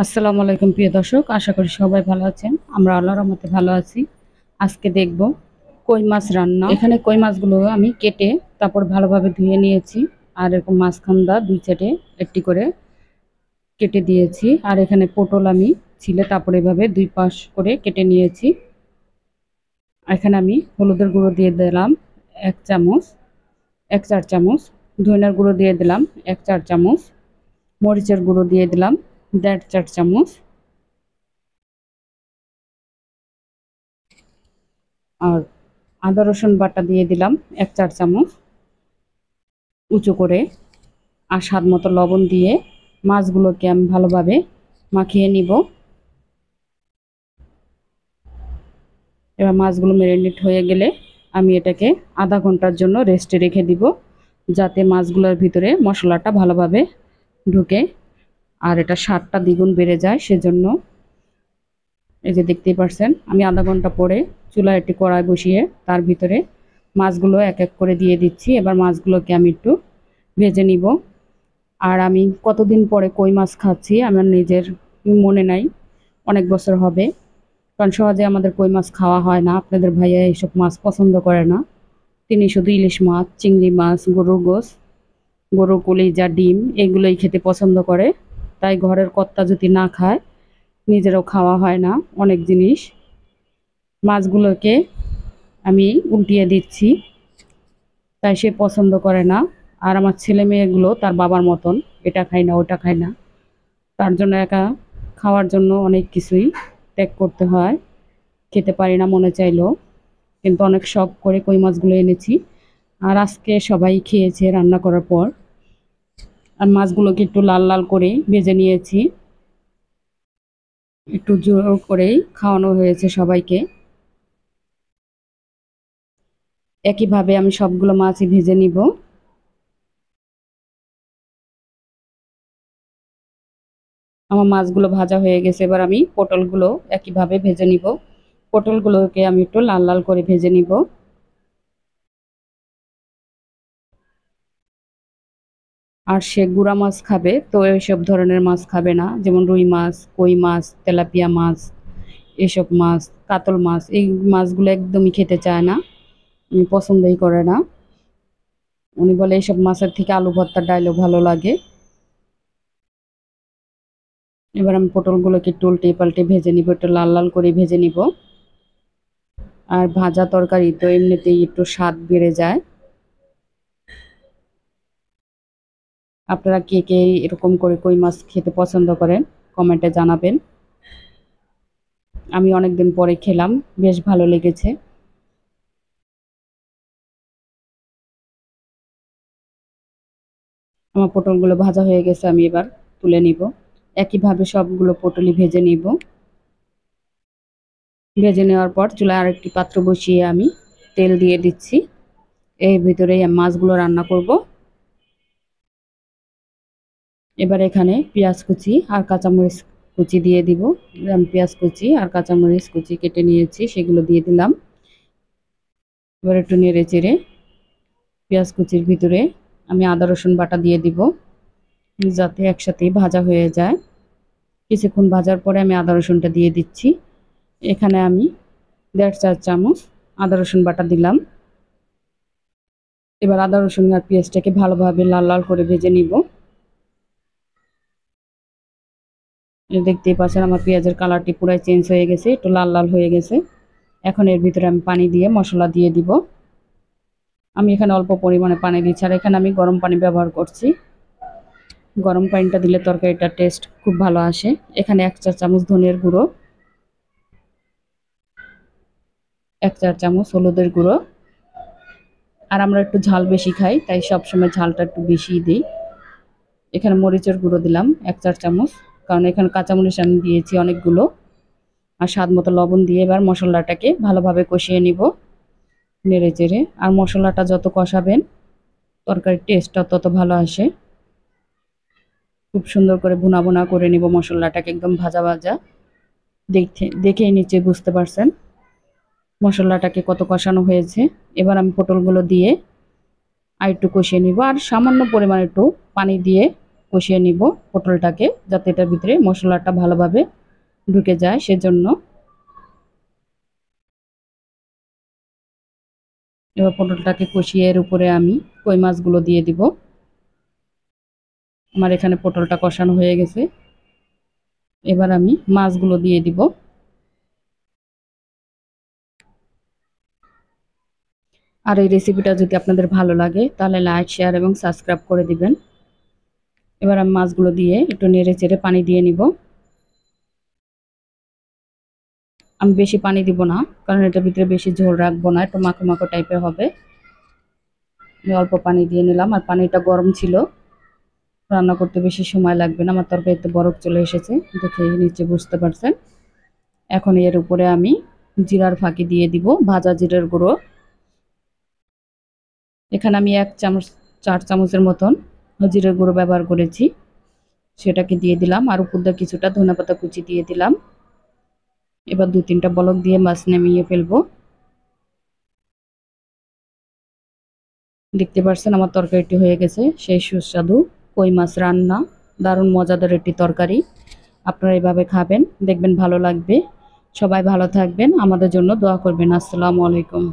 আসসালামু আলাইকুম প্রিয় দর্শক, আশা করি সবাই ভালো আছেন। আমরা আল্লাহর রহমতে ভালো আছি। আজকে দেখব কই মাছ রান্না। এখানে কই মাছগুলো আমি কেটে তারপর ভালোভাবে ধুয়ে নিয়েছি। আর এরকম মাছখান্দা দুই সাইডে একটি করে কেটে দিয়েছি। আর এখানে পটল আমি ছিলে তারপর এভাবে দুই পাশ করে কেটে নিয়েছি। এখানে আমি হলুদের গুঁড়ো দিয়ে দিলাম 1 চামচ, 1 চা-চামচ, ধনিয়ার গুঁড়ো দিয়ে দিলাম 1 চা-চামচ, মরিচের গুঁড়ো দিয়ে দিলাম 1.5 চা-চামচ, আর আদা রসুন বাটা দিয়ে দিলাম 1 চা-চামচ উঁচু করে। আর স্বাদ মতো লবণ দিয়ে মাছগুলোকে আমি ভালোভাবে মাখিয়ে নিব। এবার মাছগুলো ম্যারিনেট হয়ে গেলে আমি এটাকে আধা ঘন্টার জন্য রেস্টে রেখে দিব, যাতে মাছগুলোর ভিতরে মশলাটা ভালোভাবে ঢুকে আর এটা স্বাদটা দ্বিগুণ বেড়ে যায়। সেজন্য এই যে দেখতেই পারছেন আমি আধা ঘন্টা পরে চুলায় একটি কড়াই বসিয়ে তার ভিতরে মাছগুলো এক এক করে দিয়ে দিচ্ছি। এবার মাছগুলোকে আমি একটু ভেজে নিব। আর আমি কতদিন পরে কই মাছ খাচ্ছি আমার নিজের মনে নাই, অনেক বছর হবে। কারণ সহজে আমাদের কই মাছ খাওয়া হয় না, আপনাদের ভাইয়া এইসব মাছ পছন্দ করে না। তিনি শুধু ইলিশ মাছ, চিংড়ি মাছ, গরুর গোশ, গরুর কলিজা, ডিম এগুলোই খেতে পছন্দ করে। তাই ঘরের কর্তা যদি না খায় নিজেরও খাওয়া হয় না অনেক জিনিস। মাছগুলোকে আমি উল্টিয়ে দিচ্ছি, তাই সে পছন্দ করে না। আর আমার ছেলে মেয়েগুলো তার বাবার মতন, এটা খায় না ওটা খায় না। তার জন্য একা খাওয়ার জন্য অনেক কিছুই ত্যাগ করতে হয়, খেতে পারি না মনে চাইলেও। কিন্তু অনেক শখ করে কই মাছগুলো এনেছি। আর আজকে সবাই খেয়েছে রান্না করার পর। আর মাছগুলোকে একটু লাল লাল করে ভেজে নিয়েছি, একটু জোর করেই খাওয়ানো হয়েছে সবাইকে। একইভাবে আমি সবগুলো মাছই ভেজে নিব। আমার মাছগুলো ভাজা হয়ে গেছে, এবার আমি পটলগুলো একইভাবে ভেজে নিব। পটলগুলোকে আমি একটু লাল লাল করে ভেজে নিব। আর সে গুড়া মাছ খাবে তো এইসব ধরনের মাছ খাবে না, যেমন রুই মাছ, কই মাছ, তেলাপিয়া মাছ, এসব মাছ, কাতল মাছ, এই মাছগুলো একদমই খেতে চায় না, পছন্দই করে না। উনি বলে এইসব মাছের থেকে আলু ভর্তার ডাইলও ভালো লাগে। এবার আমি পটলগুলোকে একটু উল্টে পাল্টে ভেজে নিব, একটু লাল লাল করে ভেজে নিব। আর ভাজা তরকারি তো এমনিতেই একটু স্বাদ বেড়ে যায়। আপনারা কে কে এরকম করে কই মাছ খেতে পছন্দ করেন কমেন্টে জানাবেন। আমি অনেকদিন পরে খেলাম, বেশ ভালো লেগেছে। আমার পটলগুলো ভাজা হয়ে গেছে, আমি এবার তুলে নিব। একইভাবে সবগুলো পটলই ভেজে নিব। ভেজে নেওয়ার পর চুলায় আরেকটি পাত্র বসিয়ে আমি তেল দিয়ে দিচ্ছি। এর ভিতরেই আমি মাছগুলো রান্না করব। এবার এখানে পেঁয়াজ কুচি আর কাঁচামরিচ কুচি দিয়ে দিব। আমি পেঁয়াজ কুচি আর কাঁচামরিচ কুচি কেটে নিয়েছি, সেগুলো দিয়ে দিলাম। এবার একটু নেড়ে চেড়ে পেঁয়াজ কুচির ভিতরে আমি আদা রসুন বাটা দিয়ে দিব, যাতে একসাথেই ভাজা হয়ে যায়। কিছুক্ষণ ভাজার পরে আমি আদা রসুনটা দিয়ে দিচ্ছি। এখানে আমি 1.5 চা-চামচ আদা রসুন বাটা দিলাম। এবার আদা রসুন আর পেঁয়াজটাকে ভালোভাবে লাল লাল করে ভেজে নিব। দেখতেই পাচ্ছেন আমার পেঁয়াজের কালারটি পুরাই চেঞ্জ হয়ে গেছে, একটু লাল লাল হয়ে গেছে। এখন এর ভিতরে আমি পানি দিয়ে মশলা দিয়ে দিব। আমি এখানে অল্প পরিমাণে পানি দিচ্ছি, আর এখানে আমি গরম পানি ব্যবহার করছি। গরম পানিটা দিলে তরকারিটার টেস্ট খুব ভালো আসে। এখানে 1 চা-চামচ ধনিয়ার গুঁড়ো, 1 চা-চামচ হলুদের গুঁড়ো। আর আমরা একটু ঝাল বেশি খাই, তাই সবসময় ঝালটা একটু বেশিই দিই। এখানে মরিচের গুঁড়ো দিলাম 1 চা-চামচ, কারণ এখানে কাঁচামরিচ আমি দিয়েছি অনেকগুলো। আর স্বাদ মতো লবণ দিয়ে এবার মশলাটাকে ভালোভাবে কষিয়ে নিব নেড়ে চেড়ে। আর মশলাটা যত কষাবেন তরকারির টেস্টটা তত ভালো আসে। খুব সুন্দর করে ভুনা ভুনা করে নিব মশলাটাকে, একদম ভাজা ভাজা। দেখেই নিচে বুঝতে পারছেন মশলাটাকে কত কষানো হয়েছে। এবার আমি পটলগুলো দিয়ে আর একটু কষিয়ে নিব, আর সামান্য পরিমাণে একটু পানি দিয়ে কষিয়ে নিব পটলটাকে, যাতে এটার ভিতরে মশলাটা ভালোভাবে ঢুকে যায় সেজন্য। এবার পটলটাকে কষিয়ে এর উপরে আমি কই মাছগুলো দিয়ে দিব। আমার এখানে পটলটা কষানো হয়ে গেছে, এবার আমি মাছগুলো দিয়ে দিব। আর এই রেসিপিটা যদি আপনাদের ভালো লাগে তাহলে লাইক, শেয়ার এবং সাবস্ক্রাইব করে দিবেন। এবার আমি মাছগুলো দিয়ে একটু নেড়ে চেড়ে পানি দিয়ে নিব। আমি বেশি পানি দিব না, কারণ এটার ভিতরে বেশি ঝোল রাখবো না, একটু মাখো মাখো টাইপের হবে। আমি অল্প পানি দিয়ে নিলাম, আর পানিটা গরম ছিল, রান্না করতে বেশি সময় লাগবে না। আমার তরকারিতে বরফ চলে এসেছে, দেখে নিচে বুঝতে পারছেন। এখন এর উপরে আমি জিরার ফাঁকি দিয়ে দিব, ভাজা জিরার গুঁড়ো। এখানে আমি 4 চামচের মতন জিরার গুঁড়ো ব্যবহার করেছি, সেটাকে দিয়ে দিলাম। আর উপর দিয়ে কিছুটা ধনেপাতা কুচি দিয়ে দিলাম। এবার 2-3টা বলক দিয়ে মাছ নামিয়ে ফেলবো। দেখতে পাচ্ছেন আমার তরকারিটি হয়ে গেছে, সেই সুস্বাদু কই মাছ রান্না। দারুণ মজাদার একটি তরকারি, আপনারা এভাবে খাবেন, দেখবেন ভালো লাগবে। সবাই ভালো থাকবেন, আমাদের জন্য দোয়া করবেন। আসসালামু আলাইকুম।